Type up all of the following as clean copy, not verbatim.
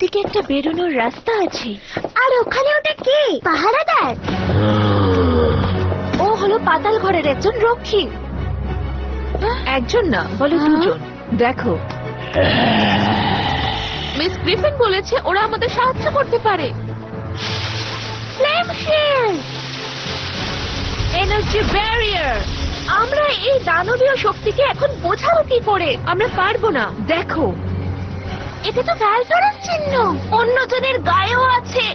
ওদিকে একটা বেরোনোর রাস্তা আছে। আর ওখানে ওটা কে? পাহারাদার? ও হলো পাতাল ঘরের একজন রক্ষী। একজন না, বলো দুজন। দেখো, মিস গ্রিফিন বলেছে ওরা আমাদের সাহায্য করতে পারে। Flame shield, energy barrier. আমরা এই দানবীয় শক্তিকে এখন বোঝাবো কি করে? আমরা পারবো না। দেখো, এটা তো ভ্যালডরের চিহ্ন, অন্যজনের গায়েও আছে।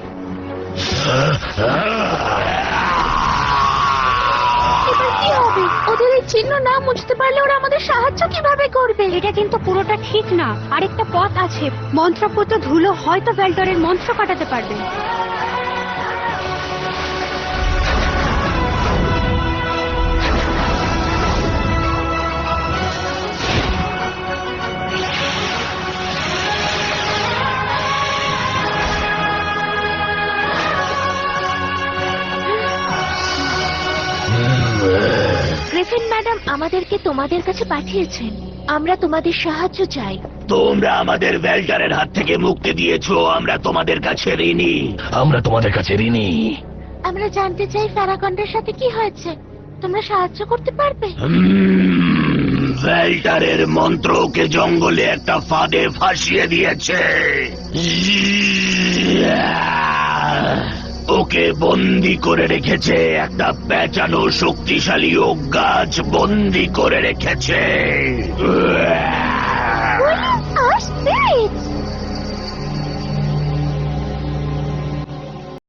এবার কি হবে? ওদের এই চিহ্ন না মুছতে পারলে ওরা আমাদের সাহায্য কিভাবে করবে? এটা কিন্তু পুরোটা ঠিক না, আরেকটা পথ আছে। মন্ত্রপুত ধুলো হয়তো ভেল্ডরের মন্ত্র কাটাতে পারবে। গ্রিফিন ম্যাডাম আমাদেরকে তোমাদের কাছে পাঠিয়েছেন। আমরা তোমাদের সাহায্য চাই। তোমরা আমাদের ভেল্ডারের হাত থেকে মুক্তি দিয়েছো, আমরা তোমাদের কাছে ঋণী। আমরা তোমাদের কাছে ঋণী। আমরা জানতে চাই প্যারাগন্ডের সাথে কি হয়েছে। তোমরা সাহায্য করতে পারবে? ভেল্ডারের মন্ত্র ওকে জঙ্গলে একটা ফাঁদে ফাঁসিয়ে দিয়েছে। ওকে বন্দি করে রেখেছে, একটা পেঁচানো শক্তিশালী ওক গাছ বন্দি করে রেখেছে।